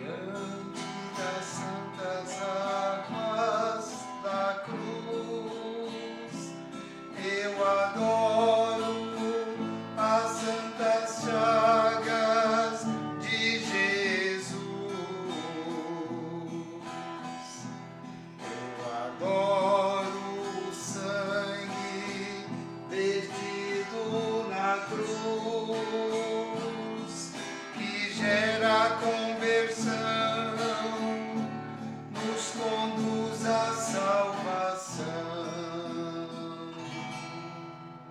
diante das santas armas da cruz. Eu adoro as santas chagas de Jesus. Eu adoro o sangue vertido na cruz, que gera conversão, nos conduz à salvação.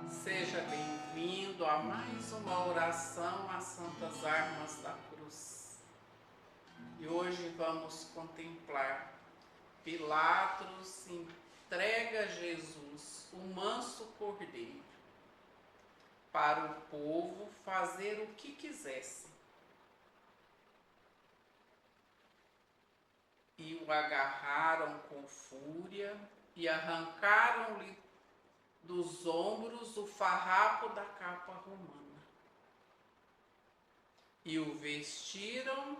Seja bem-vindo a mais uma oração às Santas Armas da Cruz. E hoje vamos contemplar Pilatos entrega Jesus, o manso cordeiro, para o povo fazer o que quisesse. E o agarraram com fúria e arrancaram-lhe dos ombros o farrapo da capa romana. E o vestiram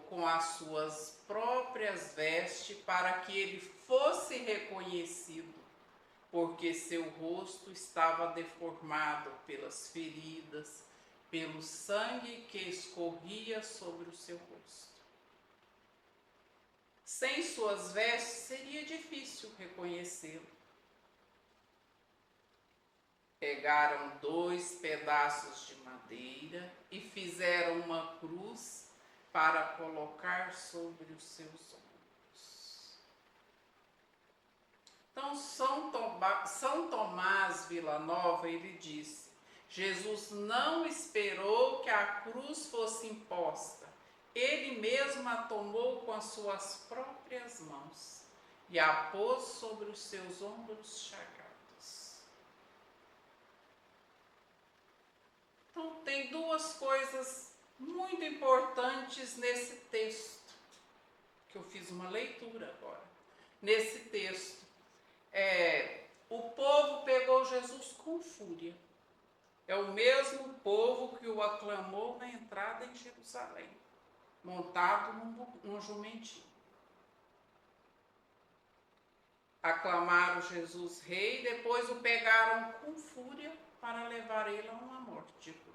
com as suas próprias vestes, para que ele fosse reconhecido, porque seu rosto estava deformado pelas feridas, pelo sangue que escorria sobre o seu rosto. Sem suas vestes seria difícil reconhecê-lo. Pegaram 2 pedaços de madeira e fizeram uma cruz para colocar sobre os seus ombros. Então, São Tomás Villanova, ele disse: Jesus não esperou que a cruz fosse imposta, ele mesmo a tomou com as suas próprias mãos e a pôs sobre os seus ombros chagados. Então, tem 2 coisas muito importantes nesse texto, que eu fiz uma leitura agora. Nesse texto, o povo pegou Jesus com fúria. É o mesmo povo que o aclamou na entrada em Jerusalém, montado num jumentinho. Aclamaram Jesus rei, depois o pegaram com fúria para levar ele a uma morte de cruz.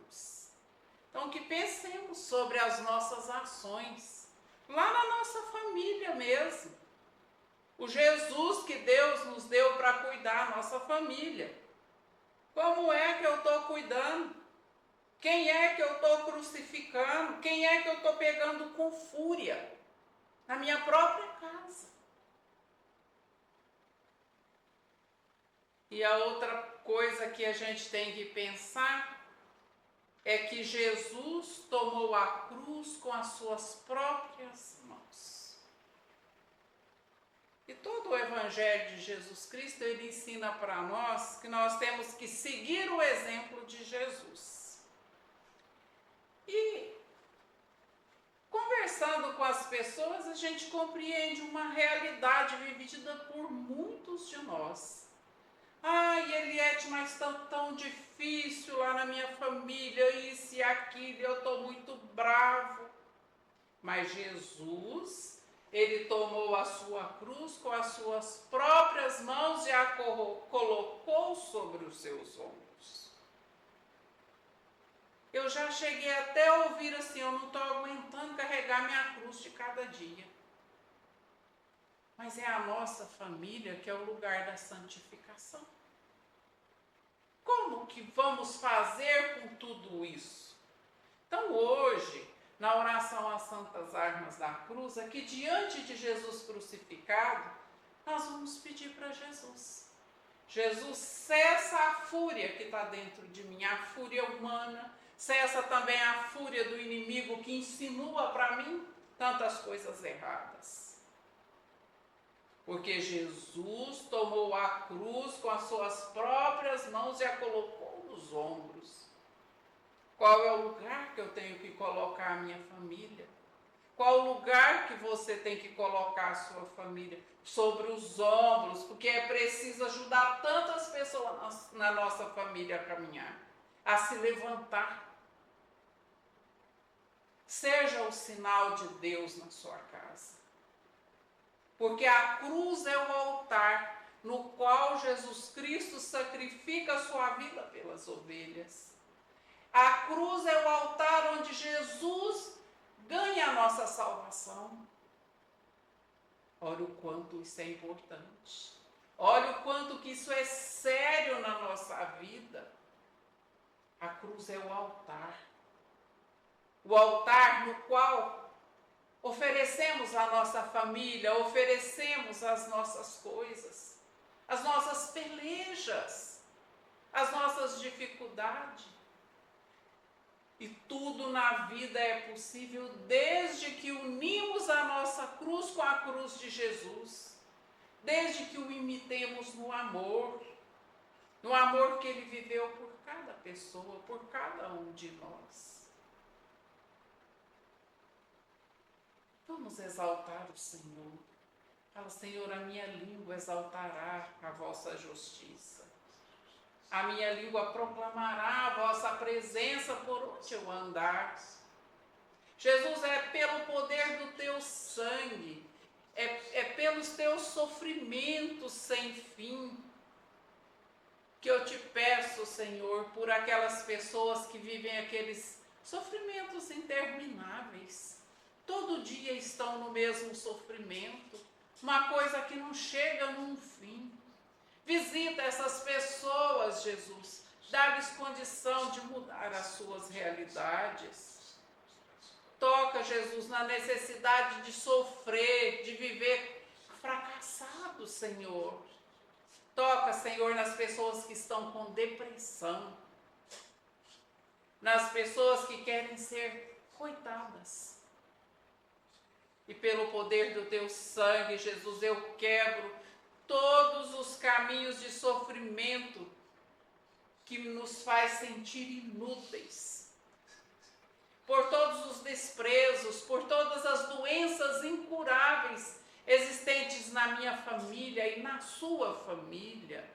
Então, que pensemos sobre as nossas ações, lá na nossa família mesmo. O Jesus que Deus nos deu para cuidar a nossa família. Como é que eu estou cuidando? Quem é que eu estou crucificando? Quem é que eu estou pegando com fúria? Na minha própria casa. E a outra coisa que a gente tem que pensar é que Jesus tomou a cruz com as suas próprias mãos. E todo o Evangelho de Jesus Cristo, ele ensina para nós que nós temos que seguir o exemplo de Jesus. E conversando com as pessoas, a gente compreende uma realidade vivida por muitos de nós. Ai, Eliette, mas está tão difícil lá na minha família, isso e aquilo, eu estou muito bravo. Mas Jesus, ele tomou a sua cruz com as suas próprias mãos e a colocou sobre os seus ombros. Eu já cheguei até a ouvir assim: eu não estou aguentando carregar minha cruz de cada dia. Mas é a nossa família que é o lugar da santificação. Como que vamos fazer com tudo isso? Então hoje, na oração às Santas Armas da Cruz, aqui diante de Jesus crucificado, nós vamos pedir para Jesus: Jesus, cessa a fúria que está dentro de mim, a fúria humana, cessa também a fúria do inimigo que insinua para mim tantas coisas erradas. Porque Jesus tomou a cruz com as suas próprias mãos e a colocou nos ombros. Qual é o lugar que eu tenho que colocar a minha família? Qual o lugar que você tem que colocar a sua família? Sobre os ombros, porque é preciso ajudar tantas pessoas na nossa família a caminhar, a se levantar. seja o sinal de Deus na sua casa. Porque a cruz é o altar no qual Jesus Cristo sacrifica a sua vida pelas ovelhas. A cruz é o altar onde Jesus ganha a nossa salvação. Olha o quanto isso é importante. Olha o quanto que isso é sério na nossa vida. A cruz é o altar. O altar no qual oferecemos a nossa família, oferecemos as nossas coisas, as nossas pelejas, as nossas dificuldades. E tudo na vida é possível desde que unimos a nossa cruz com a cruz de Jesus, desde que o imitemos no amor que ele viveu por cada pessoa, por cada um de nós. Vamos exaltar o Senhor. Fala, Senhor, a minha língua exaltará a vossa justiça. A minha língua proclamará a vossa presença por onde eu andar. Jesus, é pelo poder do teu sangue, é pelos teus sofrimentos sem fim, que eu te peço, Senhor, por aquelas pessoas que vivem aqueles sofrimentos intermináveis. Todo dia estão no mesmo sofrimento, uma coisa que não chega num fim. Visita essas pessoas, Jesus, dá-lhes condição de mudar as suas realidades. Toca, Jesus, na necessidade de sofrer, de viver fracassado, Senhor. Toca, Senhor, nas pessoas que estão com depressão, nas pessoas que querem ser coitadas. E pelo poder do teu sangue, Jesus, eu quebro todos os caminhos de sofrimento que nos faz sentir inúteis, por todos os desprezos, por todas as doenças incuráveis existentes na minha família e na sua família.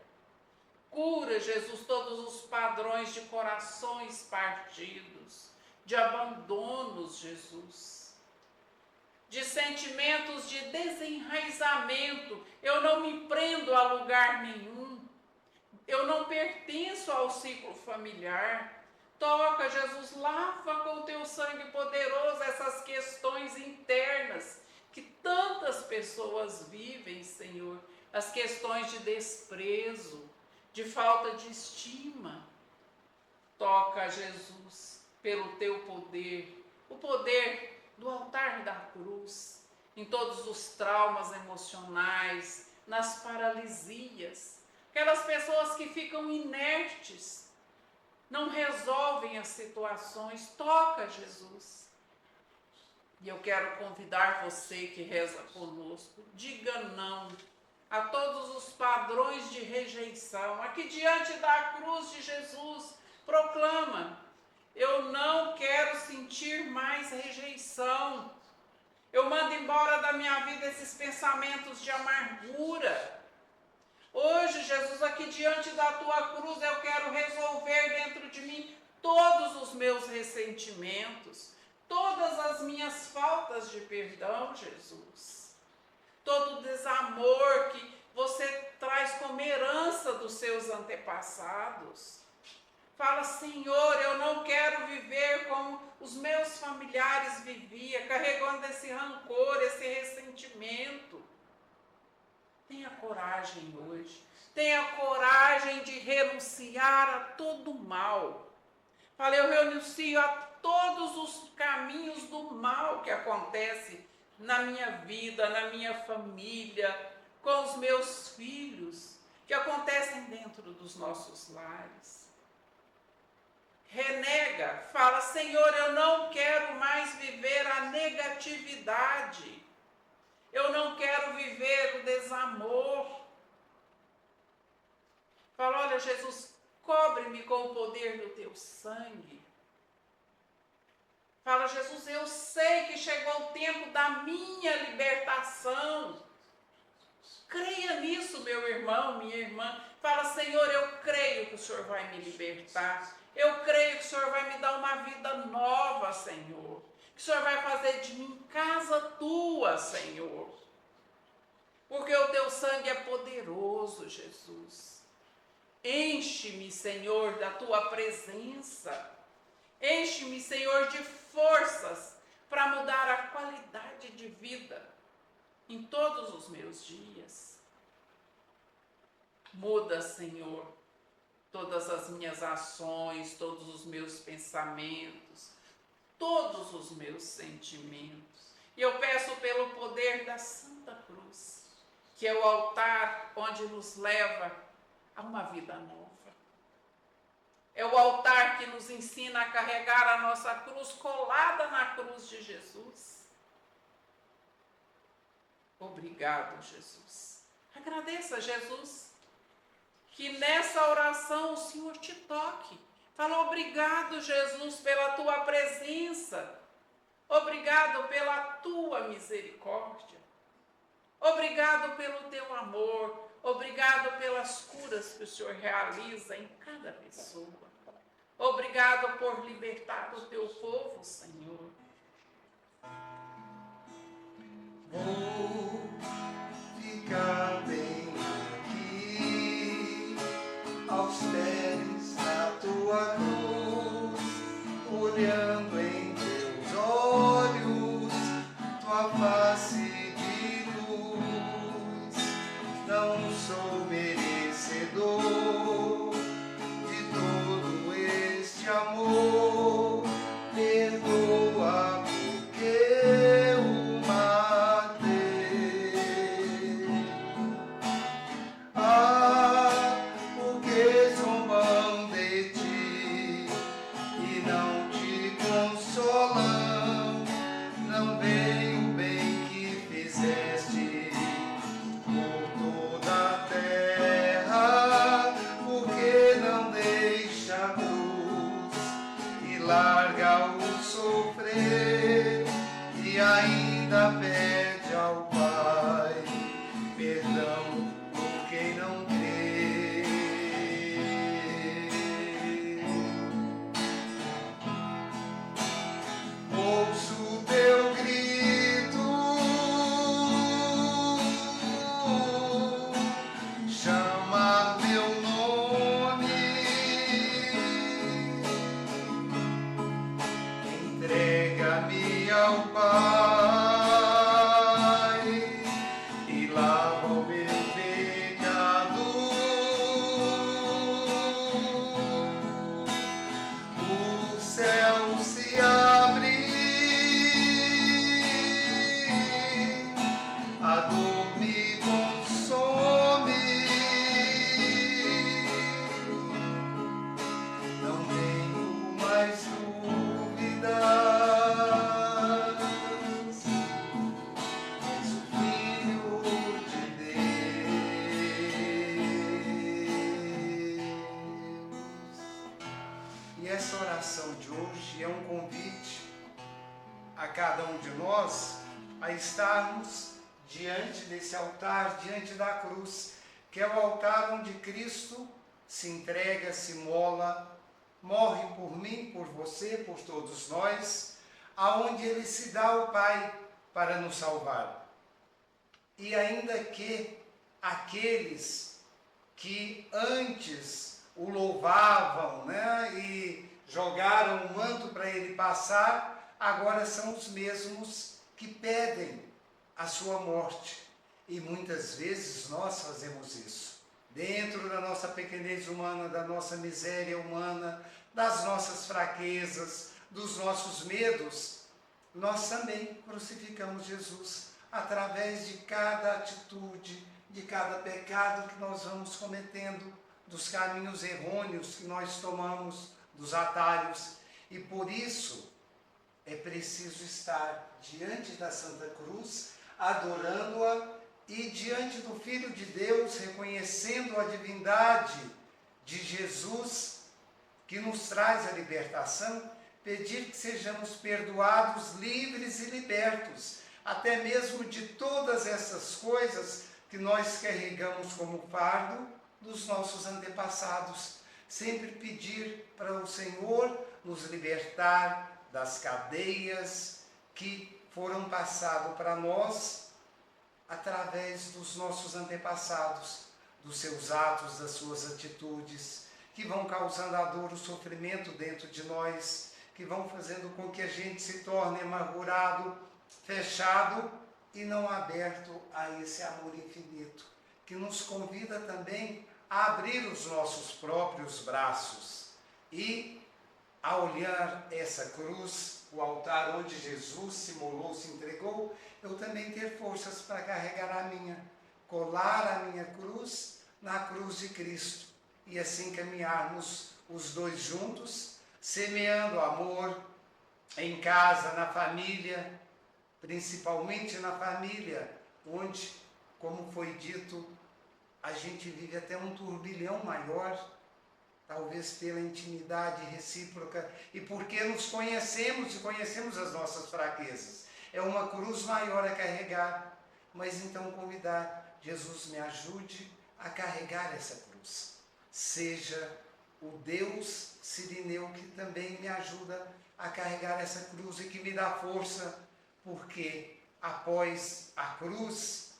Cura, Jesus, todos os padrões de corações partidos, de abandonos, Jesus, de sentimentos de desenraizamento. Eu não me prendo a lugar nenhum, eu não pertenço ao ciclo familiar. Toca, Jesus, lava com o teu sangue poderoso essas questões internas que tantas pessoas vivem, Senhor, as questões de desprezo, de falta de estima. Toca, Jesus, pelo teu poder, o poder do altar da cruz, em todos os traumas emocionais, nas paralisias, aquelas pessoas que ficam inertes, não resolvem as situações. Toca, Jesus. E eu quero convidar você que reza conosco, diga não a todos os padrões de rejeição. Aqui diante da cruz de Jesus, proclama: eu não quero sentir mais rejeição. Eu mando embora da minha vida esses pensamentos de amargura. Hoje, Jesus, aqui diante da tua cruz, eu quero resolver dentro de mim todos os meus ressentimentos, todas as minhas faltas de perdão, Jesus. Todo o desamor que você traz como herança dos seus antepassados. Fala, Senhor, eu não quero viver como os meus familiares viviam, carregando esse rancor, esse ressentimento. Tenha coragem hoje. Tenha coragem de renunciar a todo mal. Fala, eu renuncio a todos os caminhos do mal que acontece na minha vida, na minha família, com os meus filhos, que acontecem dentro dos nossos lares. Renega, fala, Senhor, eu não quero mais viver a negatividade, eu não quero viver o desamor. Fala, olha, Jesus, cobre-me com o poder do teu sangue. Fala, Jesus, eu sei que chegou o tempo da minha libertação. Creia nisso, meu irmão, minha irmã. Fala, Senhor, eu creio que o Senhor vai me libertar. Eu creio que o Senhor vai me dar uma vida nova, Senhor. Que que o Senhor vai fazer de mim casa tua, Senhor. Porque o teu sangue é poderoso, Jesus. Enche-me, Senhor, da tua presença. Enche-me, Senhor, de forças para mudar a qualidade de vida em todos os meus dias. Muda, Senhor, todas as minhas ações, todos os meus pensamentos, todos os meus sentimentos. E eu peço pelo poder da Santa Cruz, que é o altar onde nos leva a uma vida nova. É o altar que nos ensina a carregar a nossa cruz colada na cruz de Jesus. Obrigado, Jesus. Agradeça, Jesus, que nessa oração o Senhor te toque. Fala, obrigado, Jesus, pela tua presença. Obrigado pela tua misericórdia. Obrigado pelo teu amor. Obrigado pelas curas que o Senhor realiza em cada pessoa. Obrigado por libertar o teu povo, Senhor. Vou ficar bem aqui, aos pés da tua cruz, olhando em teus olhos, tua face de luz. Não sou merecedor de todo este amor, perdoa porque o matei. Porque zombam de ti e não te consolam, não veem o bem que fizeste por toda a terra, porque não deixa a cruz e larga o sofrer, e ainda pede ao Pai perdão por quem não crê. Ouço teu grito, chamar meu nome, entrega-me ao Pai e lava o meu pecado. O céu se abre, a dor me consome, não tenho mais dúvidas, és o Filho de Deus. E essa oração de hoje é um convite a cada um de nós a estarmos diante desse altar, diante da cruz, que é o altar onde Cristo se entrega, se mola, morre por mim, por você, por todos nós, aonde Ele se dá ao Pai para nos salvar. E ainda que aqueles que antes o louvavam, e jogaram o manto para ele passar, agora são os mesmos que pedem a sua morte. E muitas vezes nós fazemos isso. Dentro da nossa pequenez humana, da nossa miséria humana, das nossas fraquezas, dos nossos medos, nós também crucificamos Jesus através de cada atitude, de cada pecado que nós vamos cometendo, dos caminhos errôneos que nós tomamos, dos atalhos. E por isso é preciso estar diante da Santa Cruz, adorando-a, e diante do Filho de Deus, reconhecendo a divindade de Jesus, que nos traz a libertação, pedir que sejamos perdoados, livres e libertos, até mesmo de todas essas coisas que nós carregamos como fardo dos nossos antepassados. Sempre pedir para o Senhor nos libertar das cadeias que foram passados para nós através dos nossos antepassados, dos seus atos, das suas atitudes, que vão causando a dor, o sofrimento dentro de nós, que vão fazendo com que a gente se torne amargurado, fechado e não aberto a esse amor infinito, que nos convida também a abrir os nossos próprios braços e, a olhar essa cruz, o altar onde Jesus se molou, se entregou, eu também ter forças para carregar a minha, colar a minha cruz na cruz de Cristo e assim caminharmos os dois juntos, semeando amor em casa, na família, principalmente na família, onde, como foi dito, a gente vive até um turbilhão maior, talvez pela intimidade recíproca e porque nos conhecemos e conhecemos as nossas fraquezas. É uma cruz maior a carregar, mas então convidar, Jesus, me ajude a carregar essa cruz. Seja o Deus Sirineu que também me ajuda a carregar essa cruz e que me dá força, porque após a cruz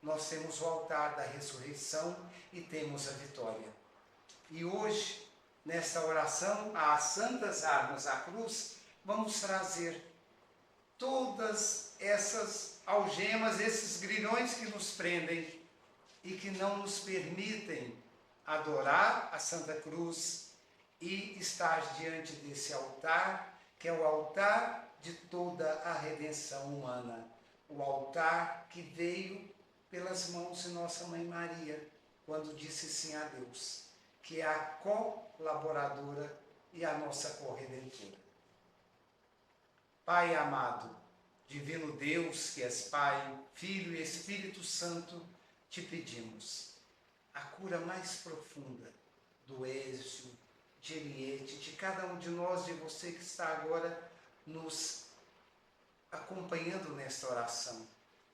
nós temos o altar da ressurreição e temos a vitória. E hoje, nesta oração, às santas armas à cruz, vamos trazer todas essas algemas, esses grilhões que nos prendem e que não nos permitem adorar a Santa Cruz e estar diante desse altar, que é o altar de toda a redenção humana, o altar que veio pelas mãos de Nossa Mãe Maria, quando disse sim a Deus, que é a colaboradora e a nossa corredentora. Pai amado, Divino Deus, que és Pai, Filho e Espírito Santo, te pedimos a cura mais profunda do Ézio, de Eliette, de cada um de nós, de você que está agora nos acompanhando nesta oração,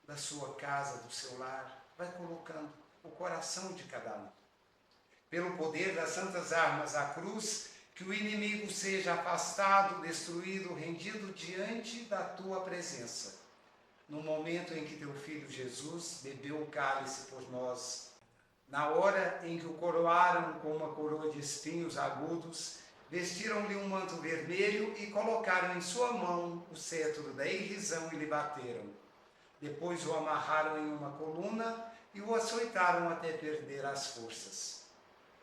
da sua casa, do seu lar, vai colocando o coração de cada um. Pelo poder das santas armas à cruz, que o inimigo seja afastado, destruído, rendido diante da tua presença. No momento em que teu Filho Jesus bebeu o cálice por nós, na hora em que o coroaram com uma coroa de espinhos agudos, vestiram-lhe um manto vermelho e colocaram em sua mão o cetro da irrisão e lhe bateram. Depois o amarraram em uma coluna e o açoitaram até perder as forças.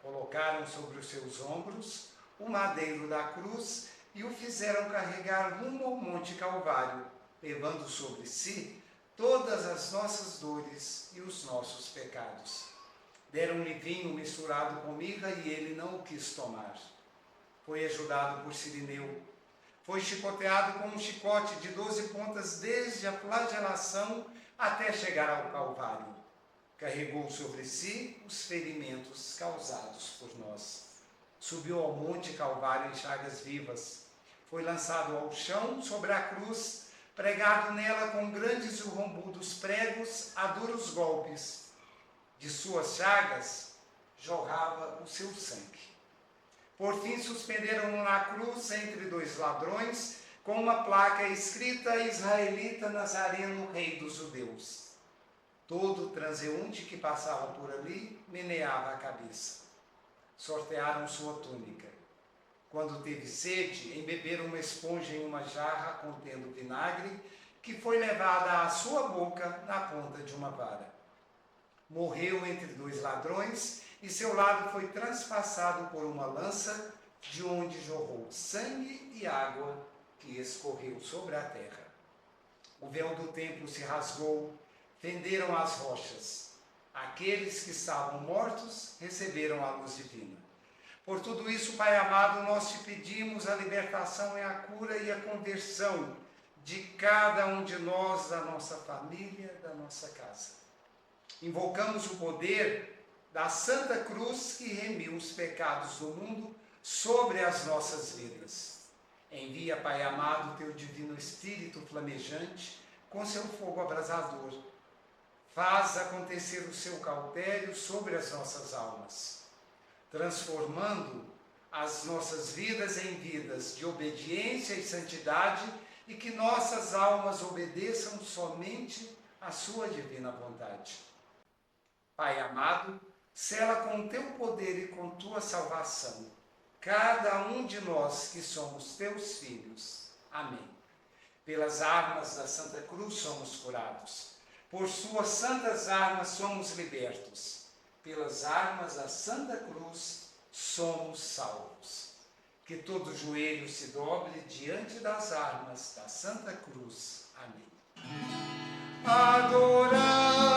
Colocaram sobre os seus ombros o madeiro da cruz e o fizeram carregar rumo ao Monte Calvário, levando sobre si todas as nossas dores e os nossos pecados. Deram-lhe vinho misturado com mirra e ele não o quis tomar. Foi ajudado por Sirineu. Foi chicoteado com um chicote de 12 pontas desde a flagelação até chegar ao Calvário. Carregou sobre si os ferimentos causados por nós. Subiu ao Monte Calvário em chagas vivas. Foi lançado ao chão sobre a cruz, pregado nela com grandes e rombudos pregos a duros golpes. De suas chagas jorrava o seu sangue. Por fim, suspenderam-no na cruz entre dois ladrões, com uma placa escrita Israelita Nazareno, Rei dos Judeus. Todo transeunte que passava por ali meneava a cabeça. Sortearam sua túnica. Quando teve sede, embeberam uma esponja em uma jarra contendo vinagre, que foi levada à sua boca na ponta de uma vara. Morreu entre dois ladrões e seu lado foi transpassado por uma lança, de onde jorrou sangue e água que escorreu sobre a terra. O véu do templo se rasgou, fenderam as rochas. Aqueles que estavam mortos receberam a luz divina. Por tudo isso, Pai amado, nós te pedimos a libertação e a cura e a conversão de cada um de nós, da nossa família, da nossa casa. Invocamos o poder da Santa Cruz que remiu os pecados do mundo sobre as nossas vidas. Envia, Pai amado, teu divino Espírito flamejante com seu fogo abrasador. Faz acontecer o seu cautério sobre as nossas almas, transformando as nossas vidas em vidas de obediência e santidade e que nossas almas obedeçam somente à sua divina vontade. Pai amado, sela com o teu poder e com tua salvação cada um de nós que somos teus filhos. Amém. Pelas armas da Santa Cruz somos curados. Por suas santas armas somos libertos. Pelas armas da Santa Cruz somos salvos. Que todo joelho se dobre diante das armas da Santa Cruz. Amém. Adorar